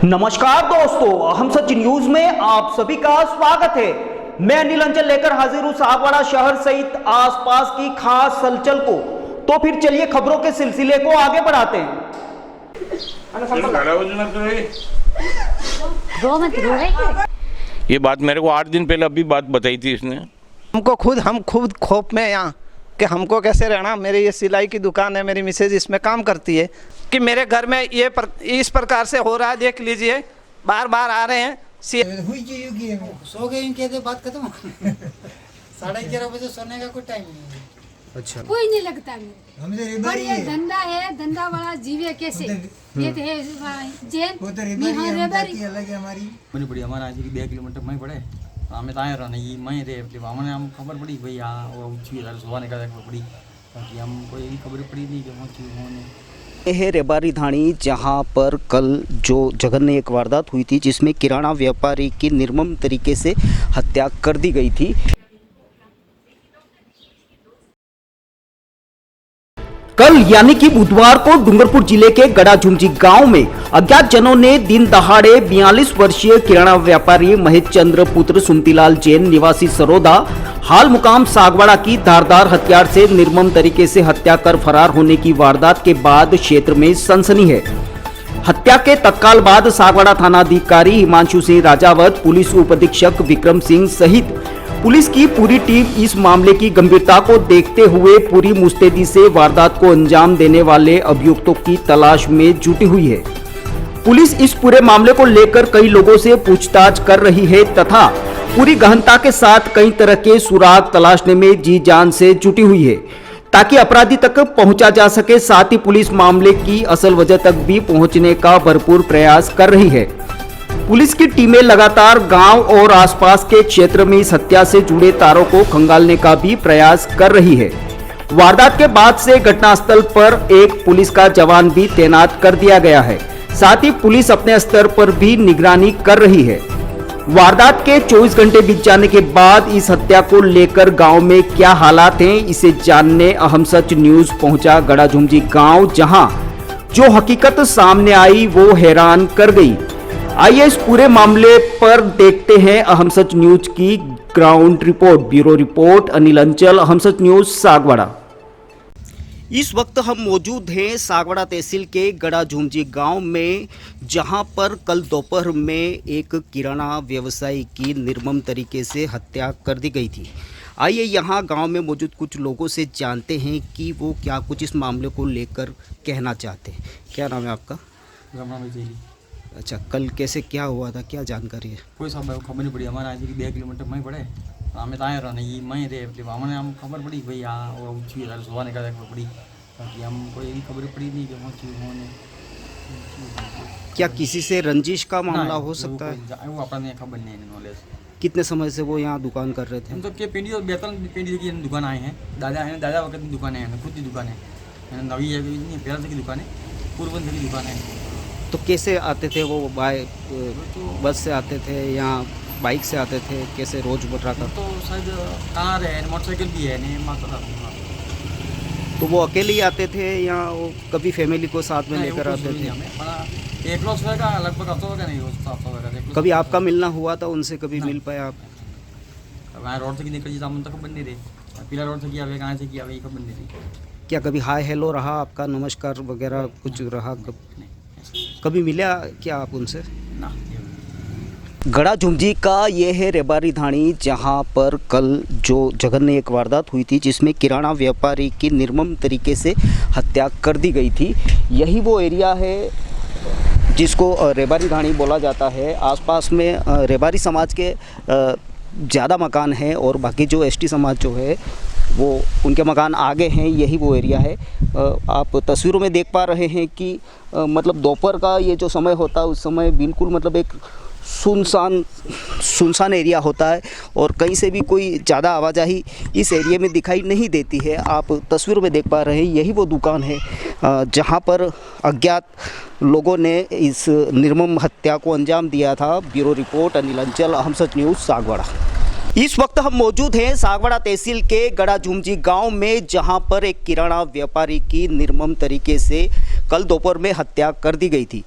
नमस्कार दोस्तों, हम सच न्यूज में आप सभी का स्वागत है। मैं अनिल अंचल लेकर हाजिर हूं सागवाड़ा शहर सहित आसपास की खास हलचल को। तो फिर चलिए खबरों के सिलसिले को आगे बढ़ाते हैं। ये बात मेरे को 8 दिन पहले अभी बात बताई थी इसने। हम खुद खौफ में यहाँ कि हमको कैसे रहना। मेरी ये सिलाई की दुकान है, मेरी मिसेज इसमें काम करती है कि मेरे घर में इस प्रकार से हो रहा है। देख लीजिए, बार बार आ रहे हैं। सो गए इनके दे बात खत्म। 11:30 बजे सोने का कोई टाइम नहीं है। अच्छा, कोई नहीं लगता मेरे। बढ़िया धंधा है, धंधा वाला जीवे कैसे ये तो है जैन अलग है हमारी। મને પડી અમારા આજથી 2 કિલોમીટર મય પડે અમે ત્યાં રહો ને ઈ મય રે એટલે અમને આમ ખબર પડી ભાઈ આ ઊંચી તારે સોવાને કાલે ખબર પડી બાકી આમ કોઈ એવી ખબર પડી नहीं कि હું છું होने। यह है रेबारी धाणी, जहां पर कल जो जघन्य एक वारदात हुई थी जिसमें किराना व्यापारी की निर्मम तरीके से हत्या कर दी गई थी। कल यानी कि बुधवार को डूंगरपुर जिले के गड़ाझुमझी गांव में अज्ञात जनों ने दिन दहाड़े 42 वर्षीय किराना व्यापारी महेश चंद्र पुत्र सुमतीलाल जैन निवासी सरोदा हाल मुकाम सागवाड़ा की धारदार हथियार से निर्मम तरीके से हत्या कर फरार होने की वारदात के बाद क्षेत्र में सनसनी है। हत्या के तत्काल बाद सागवाड़ा थानाधिकारी हिमांशु सिंह राजावत, पुलिस उप अधीक्षक विक्रम सिंह सहित पुलिस की पूरी टीम इस मामले की गंभीरता को देखते हुए पूरी मुस्तैदी से वारदात को अंजाम देने वाले अभियुक्तों की तलाश में जुटी हुई है। पुलिस इस पूरे मामले को लेकर कई लोगों से पूछताछ कर रही है तथा पूरी गहनता के साथ कई तरह के सुराग तलाशने में जी जान से जुटी हुई है ताकि अपराधी तक पहुंचा जा सके। साथ ही पुलिस मामले की असल वजह तक भी पहुंचने का भरपूर प्रयास कर रही है। पुलिस की टीमें लगातार गांव और आसपास के क्षेत्र में इस हत्या से जुड़े तारों को खंगालने का भी प्रयास कर रही है। वारदात के बाद से घटनास्थल पर एक पुलिस का जवान भी तैनात कर दिया गया है। साथ ही पुलिस अपने स्तर पर भी निगरानी कर रही है। वारदात के 24 घंटे बीत जाने के बाद इस हत्या को लेकर गांव में क्या हालात हैं, इसे जानने अहम सच न्यूज पहुंचा गड़ाझुमझी गांव, जहां जो हकीकत सामने आई वो हैरान कर गई। आइए इस पूरे मामले पर देखते हैं अहम सच न्यूज की ground report. Bureau report Anil अंचल, अहम सच न्यूज सागवाड़ा। इस वक्त हम मौजूद हैं सागवाड़ा तहसील के गड़ाझुमझी गांव में, जहां पर कल दोपहर में एक किराना व्यवसायी की निर्मम तरीके से हत्या कर दी गई थी। आइए यहां गांव में मौजूद कुछ लोगों से जानते हैं कि वो क्या कुछ इस मामले को लेकर कहना चाहते हैं। क्या नाम है आपका? अच्छा, कल कैसे क्या हुआ था, क्या जानकारी है? કોઈ સાહેબ ખબર નહીં પડી અમારા આજથી 2 કિલોમીટર મય પડે અમે ત્યાં રહો ને ઈ મય રે એટલે અમને આમ ખબર પડી ભાઈ આ ઊંચી તારે સોવાને કાલે ખબર પડી બાકી આમ કોઈ એવી ખબર પડી नहीं कि હું છું होने। क्या किसी से रंजिश का मामला हो सकता है? वो अपने खबर नहीं है नॉलेज। कितने समय से वो यहाँ दुकान कर रहे थे? हम तो क्या पेंडी और 2-3 पेंडी की दुकान आए हैं। दादा वक्त की दुकान है, खुद की दुकान है, नवी है पहले की दुकान है, पूर्व की दुकान है। तो कैसे आते थे वो? बस से आते थे या बाइक से आते थे? कैसे रोजमर्रा का? तो शायद कार है, मोटरसाइकिल भी है, नहीं माता। तो वो अकेले ही आते थे या वो कभी फैमिली को साथ में लेकर आते थे? एक लॉस का लगभग हफ्ता होगा नहीं। कभी आपका मिलना हुआ था उनसे? कभी मिल पाया आप? वहाँ रोड से निकल जाता मन तक बन नहीं रही, पीला रोड से किया हुआ कहाँ से किया हुआ खबर नहीं रही। क्या कभी हाय हेलो रहा आपका, नमस्कार वगैरह कुछ रहा? कभी मिला क्या आप उनसे? ना। गड़ाझुमझी का ये है रेबारी धाणी, जहां पर कल जो जघन्य एक वारदात हुई थी जिसमें किराना व्यापारी की निर्मम तरीके से हत्या कर दी गई थी। यही वो एरिया है जिसको रेबारी धाणी बोला जाता है। आसपास में रेबारी समाज के ज़्यादा मकान हैं और बाकी जो एसटी समाज जो है वो उनके मकान आगे हैं। यही वो एरिया है। आप तस्वीरों में देख पा रहे हैं कि मतलब दोपहर का ये जो समय होता है उस समय बिल्कुल मतलब एक सुनसान एरिया होता है और कहीं से भी कोई ज़्यादा आवाजाही इस एरिया में दिखाई नहीं देती है। आप तस्वीरों में देख पा रहे हैं यही वो दुकान है जहां पर अज्ञात लोगों ने इस निर्मम हत्या को अंजाम दिया था। ब्यूरो रिपोर्ट अनिल अंचल, अहम सच न्यूज़ सागवाड़ा। इस वक्त हम मौजूद हैं सागवाड़ा तहसील के गड़ा झुमझी गांव में, जहां पर एक किराना व्यापारी की निर्मम तरीके से कल दोपहर में हत्या कर दी गई थी।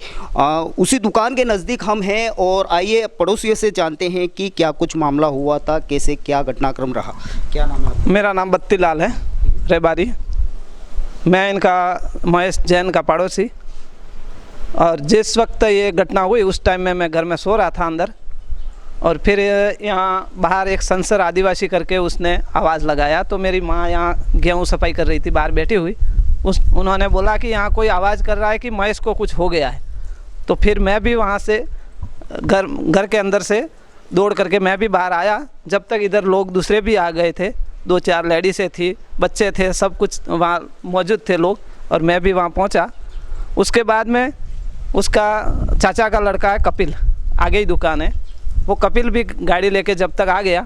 उसी दुकान के नज़दीक हम हैं और आइए पड़ोसियों से जानते हैं कि क्या कुछ मामला हुआ था, कैसे क्या घटनाक्रम रहा। क्या नाम है आपका? मेरा नाम बत्ती लाल है रेबारी। मैं इनका महेश जैन का पड़ोसी, और जिस वक्त ये घटना हुई उस टाइम में मैं घर में सो रहा था अंदर, और फिर यहाँ बाहर एक संसर आदिवासी करके उसने आवाज़ लगाया, तो मेरी माँ यहाँ गेहूँ सफाई कर रही थी बाहर बैठी हुई। उन्होंने बोला कि यहाँ कोई आवाज़ कर रहा है कि महेश को कुछ हो गया है। तो फिर मैं भी वहाँ से घर के अंदर से दौड़ करके मैं भी बाहर आया। जब तक इधर लोग दूसरे भी आ गए थे, 2-4 लेडीसें थी, बच्चे थे, सब कुछ वहाँ मौजूद थे लोग, और मैं भी वहाँ पहुँचा। उसके बाद में उसका चाचा का लड़का है कपिल, आगे ही दुकान है, वो कपिल भी गाड़ी लेके जब तक आ गया,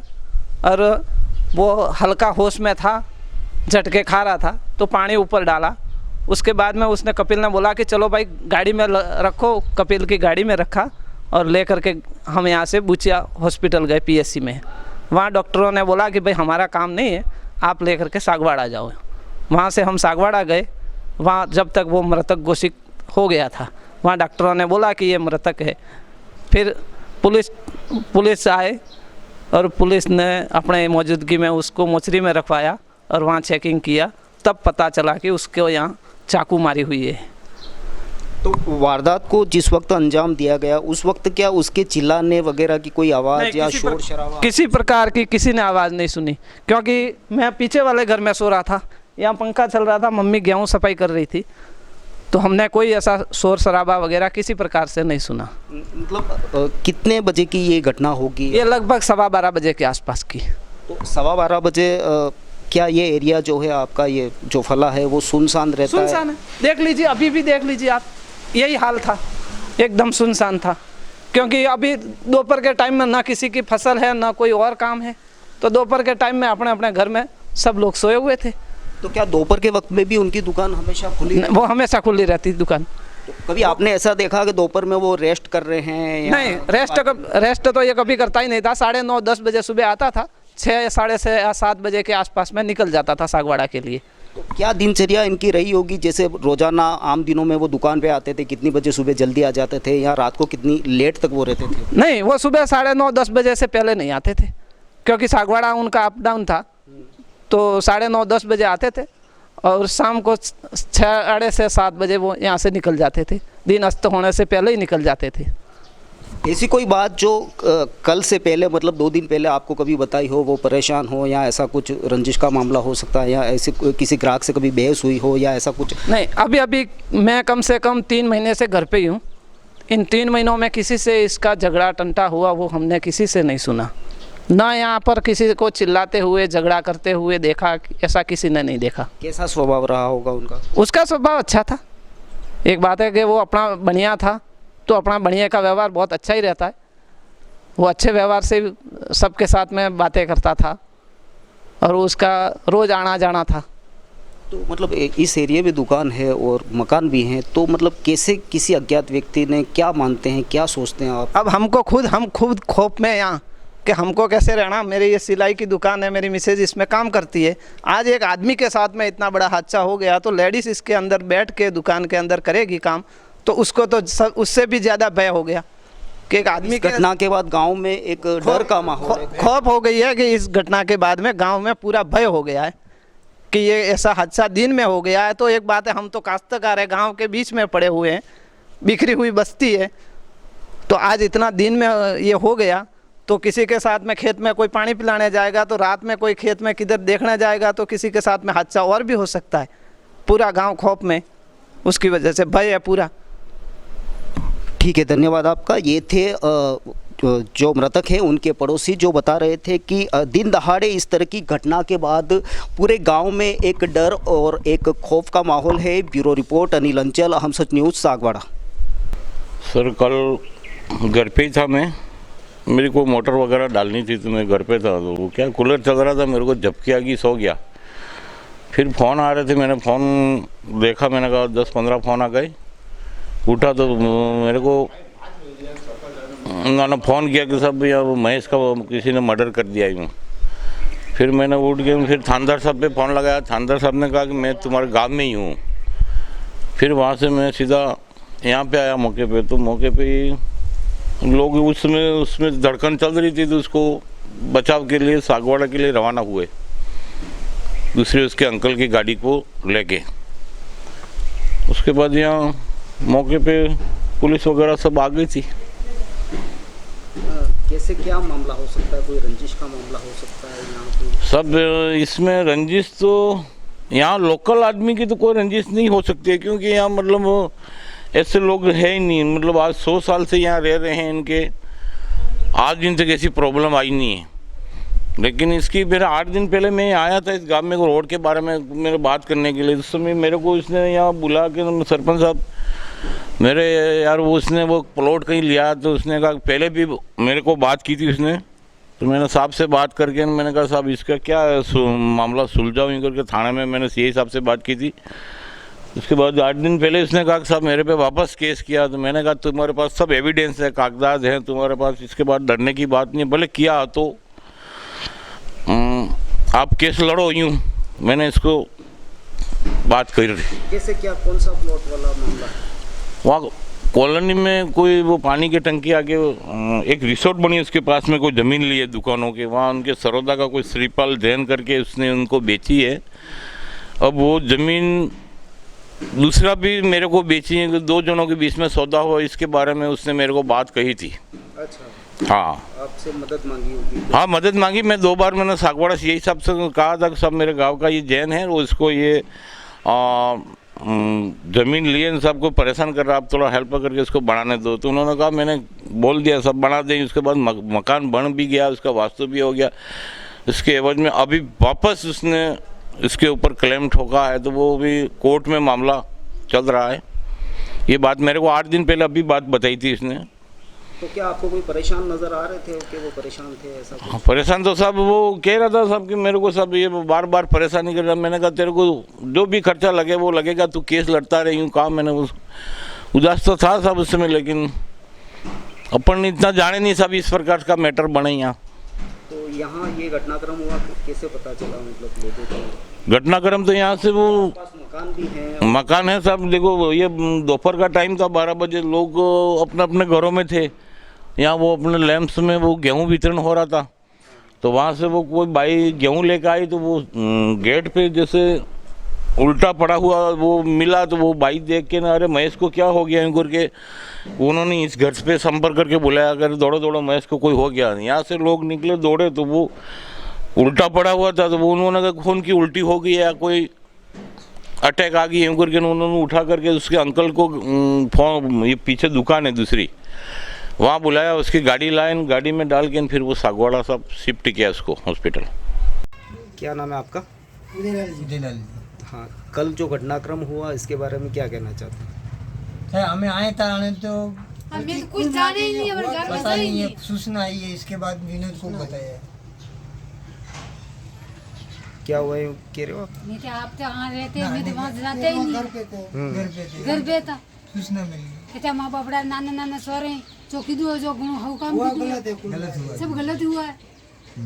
और वो हल्का होश में था, झटके खा रहा था, तो पानी ऊपर डाला। उसके बाद में उसने कपिल ने बोला कि चलो भाई गाड़ी में रखो। कपिल की गाड़ी में रखा और ले करके हम यहाँ से बुचिया हॉस्पिटल गए, PSC में। वहाँ डॉक्टरों ने बोला कि भाई हमारा काम नहीं है, आप ले करके सागवाड़ा जाओ। वहाँ से हम सागवाड़ा गए। वहाँ जब तक वो मृतक घोषित हो गया था, वहाँ डॉक्टरों ने बोला कि ये मृतक है। फिर पुलिस आए और पुलिस ने अपने मौजूदगी में उसको मोचरी में रखवाया और वहाँ चेकिंग किया, तब पता चला कि उसको यहाँ चाकू मारी हुई है। तो वारदात को जिस वक्त अंजाम दिया गया उस वक्त क्या उसके चिल्लाने वगैरह की कोई आवाज़ या शोर शराबा? किसी प्रकार की किसी ने आवाज़ नहीं सुनी, क्योंकि मैं पीछे वाले घर में सो रहा था, यहाँ पंखा चल रहा था, मम्मी गेहूँ सफाई कर रही थी, तो हमने कोई ऐसा शोर शराबा वगैरह किसी प्रकार से नहीं सुना। मतलब कितने बजे की ये घटना होगी? ये लगभग 12:15 बजे के आसपास की। तो 12:15 बजे क्या ये एरिया जो है आपका, ये जो फला है वो सुनसान रहता है? सुनसान है, देख लीजिए, अभी भी देख लीजिए आप, यही हाल था, एकदम सुनसान था। क्योंकि अभी दोपहर के टाइम में ना किसी की फसल है ना कोई और काम है, तो दोपहर के टाइम में अपने अपने घर में सब लोग सोए हुए थे। तो क्या दोपहर के वक्त में भी उनकी दुकान हमेशा खुली? वो हमेशा खुली रहती दुकान। तो कभी आपने ऐसा देखा कि दोपहर में वो रेस्ट कर रहे हैं या? नहीं, रेस्ट तो ये कभी करता ही नहीं था। 9:30-10 बजे सुबह आता था, 6, 6:30 या 7 बजे के आसपास में निकल जाता था सागवाड़ा के लिए। तो क्या दिनचर्या इनकी रही होगी? जैसे रोजाना आम दिनों में वो दुकान पे आते थे, कितनी बजे सुबह जल्दी आ जाते थे, या रात को कितनी लेट तक वो रहते थे? नहीं, वो सुबह 9:30-10 बजे से पहले नहीं आते थे, क्योंकि सागवाड़ा उनका अप डाउन था, तो 9:30-10 बजे आते थे और शाम को 6 से 7 बजे वो यहाँ से निकल जाते थे। दिन अस्त होने से पहले ही निकल जाते थे। ऐसी कोई बात जो कल से पहले, मतलब 2 दिन पहले आपको कभी बताई हो, वो परेशान हो, या ऐसा कुछ रंजिश का मामला हो सकता है, या ऐसे किसी ग्राहक से कभी बहस हुई हो या ऐसा कुछ? नहीं, अभी मैं कम से कम 3 महीने से घर पे ही हूँ। इन 3 महीनों में किसी से इसका झगड़ा टंटा हुआ वो हमने किसी से नहीं सुना, ना यहाँ पर किसी को चिल्लाते हुए झगड़ा करते हुए देखा, ऐसा किसी ने नहीं देखा। कैसा स्वभाव रहा होगा उनका? उसका स्वभाव अच्छा था। एक बात है कि वो अपना बढ़िया था, तो अपना बढ़िया का व्यवहार बहुत अच्छा ही रहता है। वो अच्छे व्यवहार से सबके साथ में बातें करता था, और उसका रोज़ आना जाना था। तो मतलब इस एरिया में दुकान है और मकान भी हैं, तो मतलब कैसे किसी अज्ञात व्यक्ति ने, क्या मानते हैं, क्या सोचते हैं आप? अब हम खुद खौफ में यहाँ कि हमको कैसे रहना। मेरी ये सिलाई की दुकान है, मेरी मिसेज इसमें काम करती है। आज एक आदमी के साथ में इतना बड़ा हादसा हो गया, तो लेडीज़ इसके अंदर बैठ के दुकान के अंदर करेगी काम, तो उसको तो उससे भी ज़्यादा भय हो गया कि एक आदमी के घटना के बाद गांव में एक डर का माहौल, खौफ हो गई है कि इस घटना के बाद में गांव में पूरा भय हो गया है कि ये ऐसा हादसा दिन में हो गया है। तो एक बात है, हम तो काश्तकार है, गांव के बीच में पड़े हुए हैं, बिखरी हुई बस्ती है, तो आज इतना दिन में ये हो गया, तो किसी के साथ में खेत में कोई पानी पिलाने जाएगा, तो रात में कोई खेत में किधर देखने जाएगा, तो किसी के साथ में हादसा और भी हो सकता है। पूरा गाँव खौफ में, उसकी वजह से भय है पूरा। ठीक है, धन्यवाद आपका। ये थे जो मृतक हैं उनके पड़ोसी, जो बता रहे थे कि दिन दहाड़े इस तरह की घटना के बाद पूरे गांव में एक डर और एक खौफ का माहौल है। ब्यूरो रिपोर्ट, अनिल अंचल, हम सच न्यूज़, सागवाड़ा। सर कल घर पे ही था मैं, मेरी को मोटर वगैरह डालनी थी, तो मैं घर पे था, तो वो क्या कूलर चल रहा था, मेरे को झपकी आ गई, सो गया। फिर फ़ोन आ रहे थे, मैंने फ़ोन देखा, मैंने कहा 10-15 फ़ोन आ गए। उठा तो मेरे को उन्होंने फ़ोन किया कि साहब भैया वो महेश का वो किसी ने मर्डर कर दिया यूँ। फिर मैंने उठ के फिर थानेदार साहब पे फ़ोन लगाया। थानेदार साहब ने कहा कि मैं तुम्हारे गांव में ही हूँ। फिर वहाँ से मैं सीधा यहाँ पे आया मौके पे। तो मौके पे ही लोग उसमें धड़कन चल रही थी, तो उसको बचाव के लिए सागवाड़ा के लिए रवाना हुए, दूसरे उसके अंकल की गाड़ी को लेके। उसके बाद यहाँ मौके पे पुलिस वगैरह सब आ गई थी। कैसे क्या मामला हो सकता है? कोई रंजिश का मामला हो सकता है यहाँ पे? सब इसमें रंजिश तो यहाँ लोकल आदमी की तो कोई रंजिश नहीं हो सकती है, क्योंकि यहाँ मतलब ऐसे लोग है ही नहीं। मतलब आज 100 साल से यहाँ रह रहे हैं, इनके आज दिन तक ऐसी प्रॉब्लम आई नहीं है। लेकिन इसकी मेरा 8 दिन पहले मैं आया था इस गांव में रोड के बारे में मेरे बात करने के लिए। उस समय मेरे को इसने यहाँ बुला के, सरपंच साहब मेरे यार वो उसने वो प्लॉट कहीं लिया, तो उसने कहा पहले भी मेरे को बात की थी उसने। तो मैंने साहब से बात करके मैंने कहा साहब इसका क्या मामला सुलझाओ यूँ करके थाने में मैंने सीए साहब से बात की थी। उसके बाद 8 दिन पहले उसने कहा कि साहब मेरे पे वापस केस किया। तो मैंने कहा तुम्हारे पास सब एविडेंस है, कागजात हैं तुम्हारे पास, इसके बाद डरने की बात नहीं है। भले किया तो आप केस लड़ो यूँ, मैंने इसको बात करी। कैसे क्या, कौन सा प्लॉट वाला मामला? वहाँ कॉलोनी में कोई वो पानी की टंकी आगे एक रिसोर्ट बनी, उसके पास में कोई ज़मीन ली है दुकानों के। वहाँ उनके सरोदा का कोई श्रीपाल जैन करके उसने उनको बेची है। अब वो ज़मीन दूसरा भी मेरे को बेची है, 2 जनों के बीच में सौदा हुआ, इसके बारे में उसने मेरे को बात कही थी। अच्छा, हाँ, आपसे मदद मांगी होगी? हाँ मदद मांगी। मैं 2 बार मैंने सागवाड़ा यही साहब से कहा था कि साहब मेरे गाँव का ये जैन है, वो इसको ये ज़मीन लिए सबको परेशान कर रहा, आप थोड़ा हेल्प करके इसको बनाने दो। तो उन्होंने कहा, मैंने बोल दिया सब बना दें। उसके बाद मकान बन भी गया, उसका वास्तु भी हो गया। इसके एवज में अभी वापस उसने इसके ऊपर क्लेम ठोका है, तो वो भी कोर्ट में मामला चल रहा है। ये बात मेरे को 8 दिन पहले अभी बात बताई थी इसने। तो क्या आपको कोई परेशान नजर आ रहे थे कि वो परेशान थे ऐसा कुछ? हाँ, परेशान तो सब वो कह रहा था सब कि मेरे को सब ये बार बार परेशानी कर रहा। मैंने कहा तेरे को जो भी खर्चा लगे वो लगेगा, तू केस लड़ता रही हूँ। कहा मैंने उस उदास तो था सब उस समय, लेकिन अपन इतना जाने नहीं सब इस प्रकार का मैटर बने यहाँ। तो यहाँ ये घटनाक्रम हुआ, कैसे पता चला मतलब लोगों को? घटनाक्रम तो यहाँ से वो पास मकान भी है? मकान है सब। देखो ये दोपहर का टाइम था, 12 बजे, लोग अपने अपने घरों में थे। यहाँ वो अपने लैंप्स में वो गेहूँ वितरण हो रहा था, तो वहाँ से वो कोई बाई गेहूँ लेकर आई, तो वो गेट पे जैसे उल्टा पड़ा हुआ वो मिला। तो वो बाई देख के ना, अरे महेश को क्या हो गया यूँ करके उन्होंने इस घर पे संपर्क करके बुलाया, अगर दौड़ो दौड़ो महेश को कोई हो गया। यहाँ से लोग निकले दौड़े, तो वो उल्टा पड़ा हुआ था। तो वो उन्होंने कहा खून की उल्टी हो गई या कोई अटैक आ गई यूँ करके उन्होंने उठा करके उसके अंकल को फोन, ये पीछे दुकान है दूसरी, वहाँ बुलाया। उसकी गाड़ी लाइन गाड़ी में डाल के फिर वो सागवाड़ा सब शिफ्ट किया उसको हॉस्पिटल। क्या नाम है आपका? उदयलाल हाँ, कल जो घटनाक्रम हुआ इसके बारे में क्या कहना चाहते हैं? है, हमें आए था आने तो हमें तो कुछ जाने ही नहीं, हमारे घर में पता ही नहीं है, नहीं। सूचना आई है, इसके बाद विनोद को बताया। क्या हुआ यूँ कह रहे हो आप? नहीं तो आप तो वहाँ रहते, मैं तो वहाँ जाते ही घर नहीं। पे थे, घर पे था, सूचना मिली, कहते माँ बाप बड़ा नाना नाना सोरे चौकी दो जो गुण हो काम गलत हुआ, सब गलत हुआ है।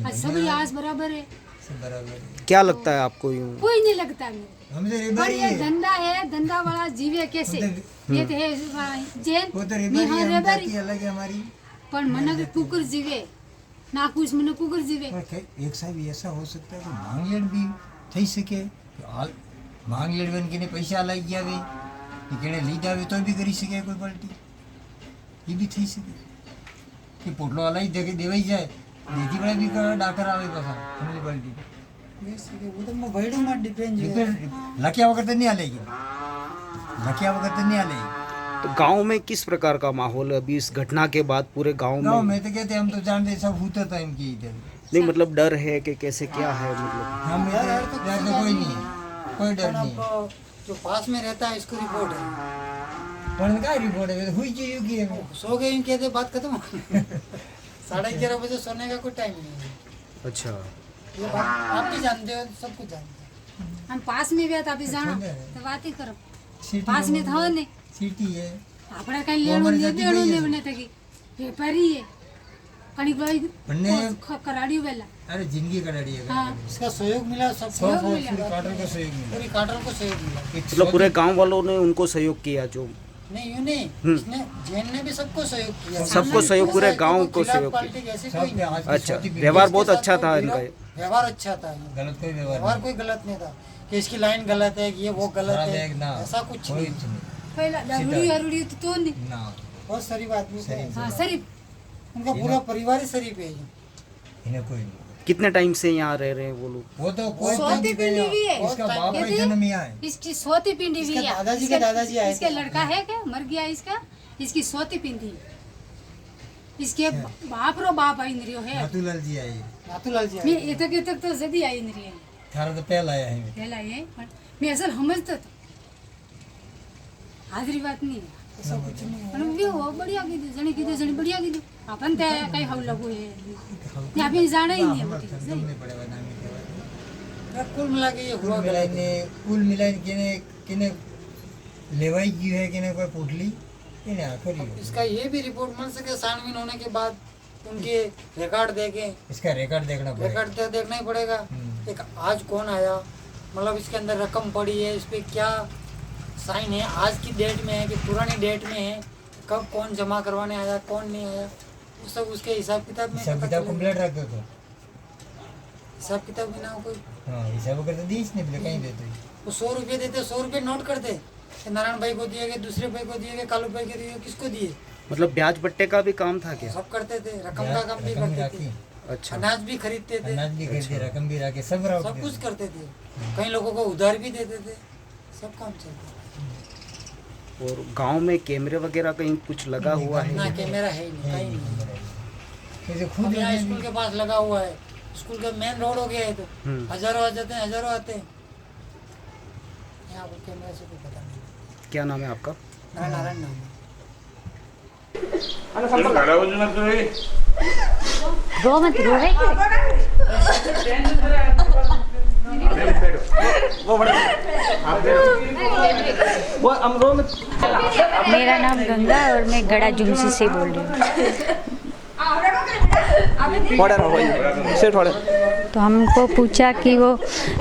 आज सब यास बराबर है, सब बराबर है। क्या लगता है आपको यूँ? कोई नहीं लगता मेरे। हमसे पर रेबारी ये है, धंधा है, धंधा वाला जीवे कैसे? ये तो है जैन वो तो नहीं रेबारी हाँ है, हम रेबारी, जाति अलग है हमारी। पर मन के कुकर जीवे ना कुछ मन कुकर जीवे। पर एक साहब ऐसा हो सकता है कि માંગલેડ भी થઈ શકે, હાલ માંગલેડ બન કેને પૈસા લઈ ગયા વે કે કેને લઈ જાવે તો બી કરી શકે કોઈ પલટી, એ બી થઈ શકે કે પોટલો હલાઈ દે કે દેવાઈ જાય, દેતી પડે બી ડાકર આવે પાછા ફેમિલી પલટી वो तो मैं भाईडों में डिपेंड है। લખ્યા વગર તો નહીં હાલે, લખ્યા વગર તો નહીં હાલે। तो गांव में किस प्रकार का माहौल है अभी इस घटना के बाद पूरे गांव गाँव में? में तो कहते हम तो जानते सब होता था इनकी इधर, नहीं मतलब डर है कि कैसे क्या है मतलब? हम इधर डर तो कोई नहीं है, कोई डर नहीं है। आपको जो पास में रहता है इसको रिपोर्ट है, પણ काय रिपोर्ट है, हुई चाहिए कि है। सो गए यूँ कहते बात खत्म। 11:30 बजे सोने का कोई टाइम नहीं है। अच्छा, ये बात आप भी जानते हो, सब कुछ जानते हैं। हम पास में भी था अभी जाना तो बात ही करो, सिटी पास में था नहीं सिटी है, આપણે કઈ લેણું નહીં દેણું નહીં બને તકી व्यापारी है आणि पन्ने कराड़ी वाला अरे जिंदगी कटाड़ी है हाँ इसका सहयोग मिला सब सहयोग मिला। पूरी काटर का सहयोग मिला पूरी काटल को सहयोग मिला। मतलब पूरे गांव वालों ने उनको सहयोग किया जो नहीं यूं नहीं, इसने जैन ने भी सबको सहयोग किया। सबको सहयोग, पूरे गांव को खिलाफ सहयोग पार्टी ऐसी कोई सब नहीं। आज की अच्छा छोटी पीढ़ी व्यवहार इसके बहुत साथ अच्छा कोई था विरोध- इनका। व्यवहार अच्छा था। गलत कोई व्यवहार व्यवहार नहीं। कोई गलत नहीं था कि इसकी लाइन गलत है कि ये वो गलत खराब है, है ना ऐसा कुछ कोई नहीं। पहला दारूड़ी हरुड़ी तो नहीं ना बहुत शरीफ आदमी थे। हाँ शरीफ उनका पूरा परिवार ही शरीफ है। इन्हें कोई नहीं कितने टाइम से यहाँ रह रहे हैं वो लोग? वो तो कोई सोती पिंडी भी है इसका बाप का जन्म यहाँ है इसकी सोती पिंडी भी इसके है दादाजी के दादाजी आए इसके थे। लड़का है क्या मर गया इसका इसकी सोती पिंडी इसके बाप रो बाप आई इंद्रियो है नाथूलाल जी आए नाथूलाल जी मैं आए। ये तक तो सदी आई इंद्रियो थारा तो पहला आया है पहला ये पण मी असं समजतो तो हाजरी बात नहीं है ऐसा कुछ नहीं है। पण मी हो बढ़िया कीधું जणी बढ़िया कीधું आपण त्या काही हाऊ लागू है ते आपण जाणं ही नहीं नहीं पड़ेगा ना नहीं पड़ेगा कुल मिला के ये हुआ कुल गलत है। मिलाઈને कुल मिलाઈને किने लेवाई गई है किने कोई पोटली इन्हें आखिरी हो इसका ये भी रिपोर्ट मिल सके छानबीन होने के बाद उनके रिकॉर्ड देखें। इसका रिकॉर्ड देखना पड़ेगा रिकॉर्ड तो देखना ही पड़ेगा। एक आज कौन आया, मतलब इसके अंदर रकम पड़ी है, इस पे क्या साइन है, आज की डेट में है कि पुरानी डेट में है, कब कौन जमा करवाने आया कौन नहीं आया, वो सब उसके हिसाब किताब में हिसाब पता किताब चलेगा। कंप्लीट रख दो तो हिसाब किताब बिना कोई हाँ हिसाब करते दीस नहीं बोले कहीं देते वो 100 रुपये देते, 100 रुपये नोट करते कि नारायण भाई को दिए गए, दूसरे भाई को दिए गए, कालू भाई को दिए गए, किसको दिए, मतलब ब्याज बट्टे का भी काम था क्या? सब करते थे। रकम का काम भी रकम करते राखी थे, अच्छा अनाज भी खरीदते थे, अनाज भी खरीदे रकम भी रखे सब राख सब कुछ करते थे। कई लोगों को उधार भी देते थे, सब काम चलता। और गांव में कैमरे वगैरह कहीं कुछ लगा हुआ है? ना कैमरा है ही नहीं, कहीं नहीं। जैसे अब खुद यहाँ स्कूल के पास लगा हुआ है, स्कूल का मेन रोड हो गया है, तो हजारों आ जाते हैं, हजारों आते हैं। यहाँ पर कैमरा से कोई पता नहीं। क्या नाम है आपका? नारायण नाम है। रो मत रो है मेरा नाम गंगा और मैं गड़ा जुमसी से बोल रही हूँ। तो हमको पूछा कि वो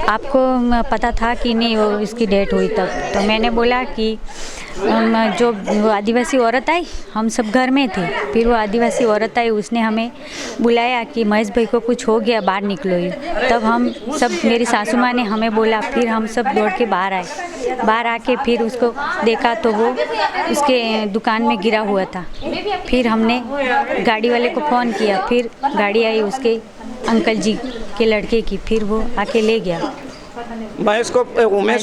आपको पता था कि नहीं वो इसकी डेथ हुई तब, तो मैंने बोला कि जो वो आदिवासी औरत आई, हम सब घर में थे, फिर वो आदिवासी औरत आई, उसने हमें बुलाया कि महेश भाई को कुछ हो गया, बाहर निकलो ये। तब हम सब, मेरी सासू माँ ने हमें बोला, फिर हम सब दौड़ के बाहर आए। बाहर आके फिर उसको देखा तो वो उसके दुकान में गिरा हुआ था। फिर हमने गाड़ी वाले को फ़ोन किया, फिर गाड़ी आई उसके अंकल जी के लड़के की, फिर वो आके ले गया। उमेश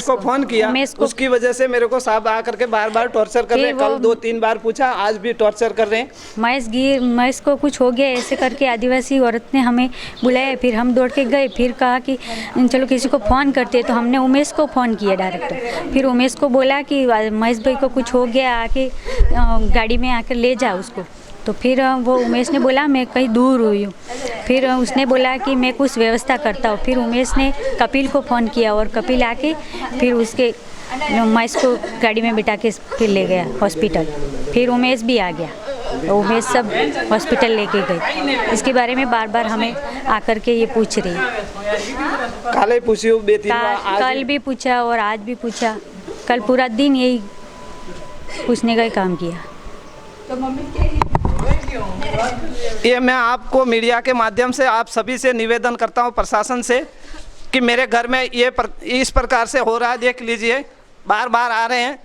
को फोन किया, उमेश को- उसकी वजह से मेरे को साहब आकर के बार बार टॉर्चर कर रहे हैं। फिर वो- कल 2-3 बार पूछा, आज भी टॉर्चर कर रहे हैं। महेश को कुछ हो गया ऐसे करके आदिवासी औरत ने हमें बुलाया। फिर हम दौड़ के गए, फिर कहा कि चलो किसी को फ़ोन करते, तो हमने उमेश को फ़ोन किया डायरेक्ट। फिर उमेश को बोला कि महेश भाई को कुछ हो गया, आके गाड़ी में आकर ले जाओ उसको। तो फिर वो उमेश ने बोला मैं कहीं दूर हुई हूँ। फिर उसने बोला कि मैं कुछ व्यवस्था करता हूँ। फिर उमेश ने कपिल को फ़ोन किया और कपिल आके फिर उसके महेश को गाड़ी में बिठा के फिर ले गया हॉस्पिटल। फिर उमेश भी आ गया, तो उमेश सब हॉस्पिटल लेके गए। इसके बारे में बार बार हमें आकर के ये पूछ रही है। कल ही पूछी, 2-3 बार कल भी पूछा और आज भी पूछा। कल पूरा दिन यही पूछने का ही काम किया। ये मैं आपको मीडिया के माध्यम से आप सभी से निवेदन करता हूँ, प्रशासन से, कि मेरे घर में इस प्रकार से हो रहा है, देख लीजिए। बार बार आ रहे हैं,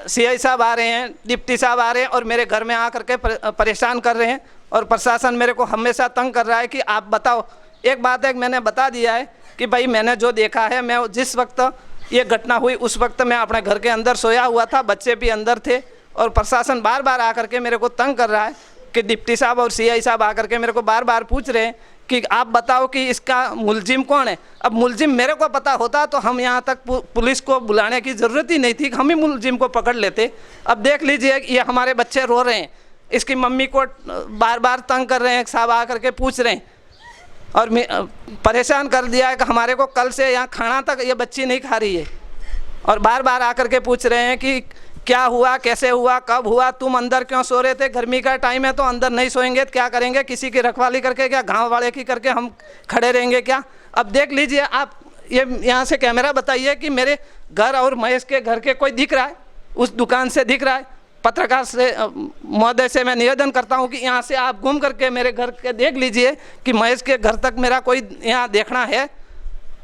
सीआई साहब आ रहे हैं, डिप्टी साहब आ रहे हैं और मेरे घर में आकर के परेशान कर रहे हैं। और प्रशासन मेरे को हमेशा तंग कर रहा है कि आप बताओ। एक बात है, मैंने बता दिया है कि भाई मैंने जो देखा है, मैं जिस वक्त ये घटना हुई उस वक्त मैं अपने घर के अंदर सोया हुआ था, बच्चे भी अंदर थे। और प्रशासन बार बार आकर के मेरे को तंग कर रहा है कि डिप्टी साहब और सीआई साहब आकर के मेरे को बार बार पूछ रहे हैं कि आप बताओ कि इसका मुलजिम कौन है। अब मुलजिम मेरे को पता होता तो हम यहाँ तक पुलिस को बुलाने की ज़रूरत ही नहीं थी, हम ही मुलजिम को पकड़ लेते। अब देख लीजिए, ये हमारे बच्चे रो रहे हैं, इसकी मम्मी को बार बार तंग कर रहे हैं, साहब आकर के पूछ रहे हैं और परेशान कर दिया है कि हमारे को कल से यहाँ खाना तक ये बच्ची नहीं खा रही है। और बार बार आकर के पूछ रहे हैं कि क्या हुआ, कैसे हुआ, कब हुआ, तुम अंदर क्यों सो रहे थे, गर्मी का टाइम है तो अंदर नहीं सोएंगे तो क्या करेंगे, किसी की रखवाली करके क्या, गांव वाले की करके हम खड़े रहेंगे क्या? अब देख लीजिए आप, ये यहाँ से कैमरा बताइए कि मेरे घर और महेश के घर के कोई दिख रहा है, उस दुकान से दिख रहा है? पत्रकार से महोदय से मैं निवेदन करता हूँ कि यहाँ से आप घूम करके मेरे घर के देख लीजिए कि महेश के घर तक मेरा कोई यहाँ देखना है।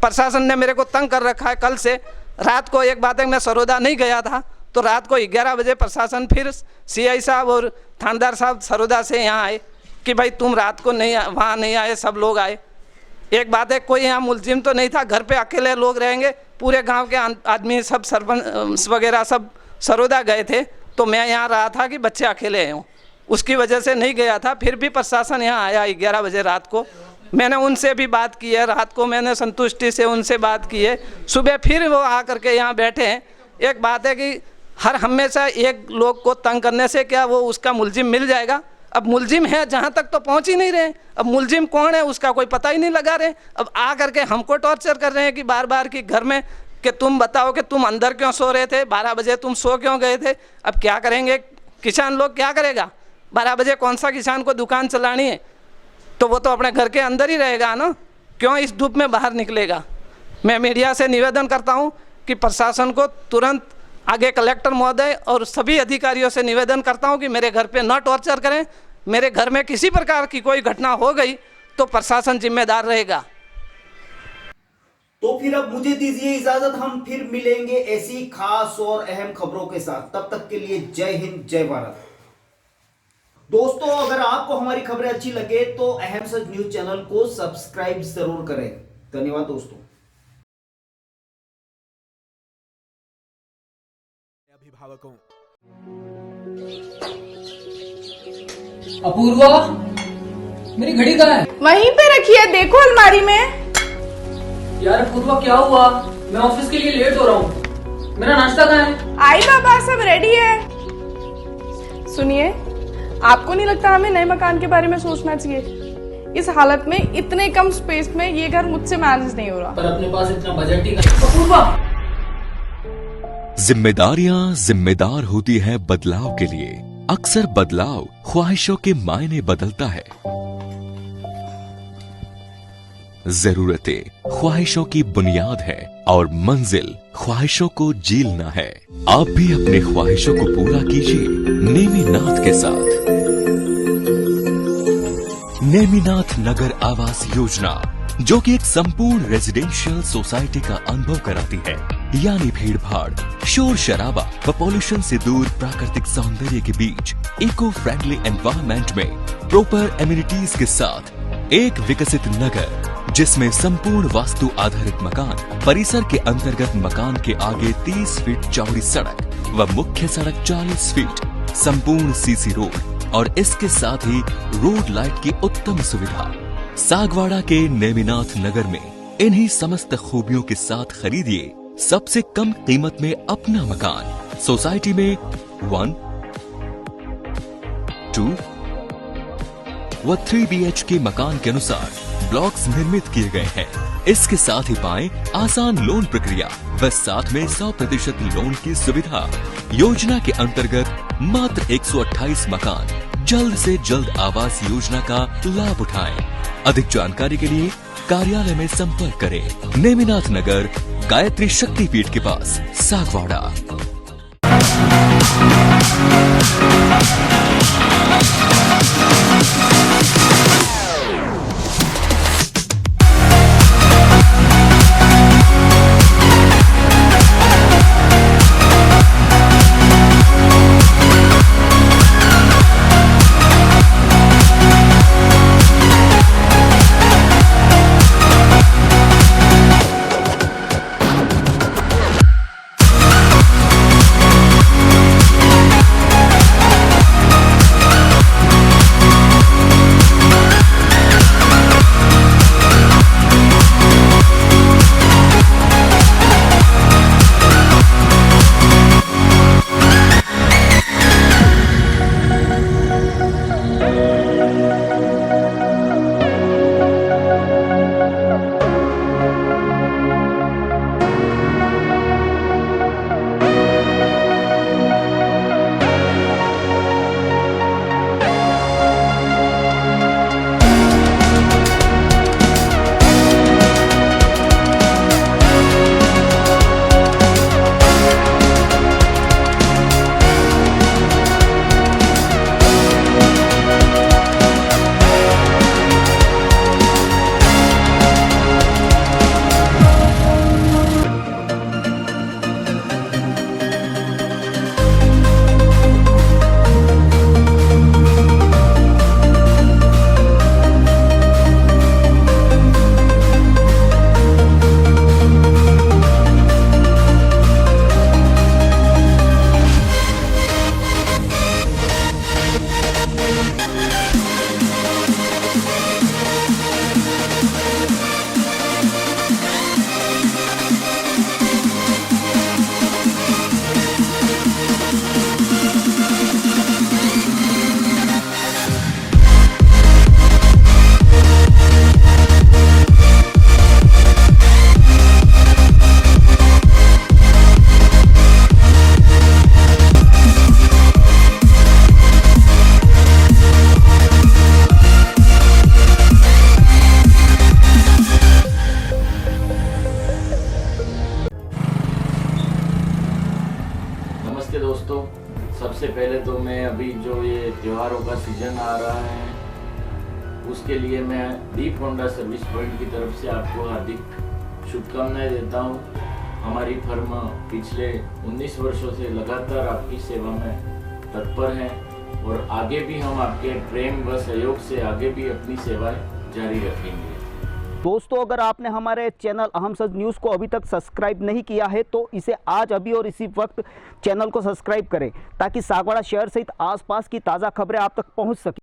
प्रशासन ने मेरे को तंग कर रखा है कल से। रात को एक बात है, मैं सरोदा नहीं गया था तो रात को 11 बजे प्रशासन फिर सीआई साहब और थानेदार साहब सरोदा से यहाँ आए कि भाई तुम रात को नहीं वहाँ नहीं आए, सब लोग आए। एक बात है, कोई यहाँ मुलजिम तो नहीं था, घर पे अकेले लोग रहेंगे, पूरे गांव के आदमी सब सरपंच वगैरह सब सरोदा गए थे, तो मैं यहाँ रहा था कि बच्चे अकेले हैं, उसकी वजह से नहीं गया था। फिर भी प्रशासन यहाँ आया 11 बजे रात को, मैंने उनसे भी बात की है, रात को मैंने संतुष्टि से उनसे बात की है, सुबह फिर वो आ करके यहाँ बैठे हैं। एक बात है कि हर हमेशा एक लोग को तंग करने से क्या वो उसका मुलजिम मिल जाएगा? अब मुलजिम है जहाँ तक तो पहुँच ही नहीं रहे, अब मुलजिम कौन है उसका कोई पता ही नहीं लगा रहे। अब आ करके हमको टॉर्चर कर रहे हैं कि बार बार कि घर में कि तुम बताओ कि तुम अंदर क्यों सो रहे थे, 12 बजे तुम सो क्यों गए थे? अब क्या करेंगे किसान लोग, क्या करेगा? 12 बजे कौन सा किसान को दुकान चलानी है? तो वो तो अपने घर के अंदर ही रहेगा ना, क्यों इस धूप में बाहर निकलेगा? मैं मीडिया से निवेदन करता हूँ कि प्रशासन को तुरंत आगे कलेक्टर महोदय और सभी अधिकारियों से निवेदन करता हूँ कि मेरे घर पे न टॉर्चर करें। मेरे घर में किसी प्रकार की कोई घटना हो गई तो प्रशासन जिम्मेदार रहेगा। तो फिर अब मुझे दीजिए इजाजत, हम फिर मिलेंगे ऐसी खास और अहम खबरों के साथ। तब तक के लिए जय हिंद, जय भारत। दोस्तों, अगर आपको हमारी खबरें अच्छी लगे तो अहम सच न्यूज चैनल को सब्सक्राइब जरूर करें। धन्यवाद दोस्तों। अभिभावकों, अपूर्वा, मेरी घड़ी कहाँ है? वहीं पे रखी है, देखो अलमारी में। यार अपूर्वा, क्या हुआ? मैं ऑफिस के लिए लेट हो रहा हूँ। मेरा नाश्ता कहाँ है? आई बाबा, सब रेडी है। सुनिए, आपको नहीं लगता हमें नए मकान के बारे में सोचना चाहिए? इस हालत में इतने कम स्पेस में ये घर मुझसे मैनेज नहीं हो रहा। पर अपने पास इतना बजट ही नहीं। अपूर्वा, जिम्मेदारियां जिम्मेदार होती है बदलाव के लिए। अक्सर बदलाव ख्वाहिशों के मायने बदलता है। जरूरतें ख्वाहिशों की बुनियाद है और मंजिल ख्वाहिशों को जीलना है। आप भी अपने ख्वाहिशों को पूरा कीजिए नेमिनाथ के साथ। नेमिनाथ नगर आवास योजना, जो कि एक संपूर्ण रेजिडेंशियल सोसाइटी का अनुभव कराती है, यानी भीड़ भाड़, शोर शराबा व पॉल्यूशन से दूर प्राकृतिक सौंदर्य के बीच इको फ्रेंडली एनवायरनमेंट में प्रॉपर एमिनिटीज के साथ एक विकसित नगर, जिसमें संपूर्ण वास्तु आधारित मकान, परिसर के अंतर्गत मकान के आगे 30 फीट चौड़ी सड़क व मुख्य सड़क 40 फीट, संपूर्ण सीसी रोड और इसके साथ ही रोड लाइट की उत्तम सुविधा। सागवाड़ा के नेमिनाथ नगर में इन्हीं समस्त खूबियों के साथ खरीदिए सबसे कम कीमत में अपना मकान। सोसाइटी में 1, 2 व 3 BHK मकान के अनुसार ब्लॉक्स निर्मित किए गए हैं। इसके साथ ही पाएं आसान लोन प्रक्रिया व साथ में 100% लोन की सुविधा। योजना के अंतर्गत मात्र 128 मकान जल्द से जल्द आवास योजना का लाभ उठाएं। अधिक जानकारी के लिए कार्यालय में संपर्क करें। नेमिनाथ नगर, गायत्री शक्तिपीठ के पास, सागवाड़ा। सबसे पहले तो मैं अभी जो ये त्योहारों का सीजन आ रहा है उसके लिए मैं दीप होंडा सर्विस पॉइंट की तरफ से आपको हार्दिक शुभकामनाएं देता हूँ। हमारी फर्म पिछले 19 वर्षों से लगातार आपकी सेवा में तत्पर है और आगे भी हम आपके प्रेम व सहयोग से आगे भी अपनी सेवाएं जारी रखेंगे। दोस्तों, अगर आपने हमारे चैनल अहम सच न्यूज़ को अभी तक सब्सक्राइब नहीं किया है तो इसे आज अभी और इसी वक्त चैनल को सब्सक्राइब करें ताकि सागवाड़ा शहर सहित आसपास की ताज़ा खबरें आप तक पहुंच सके।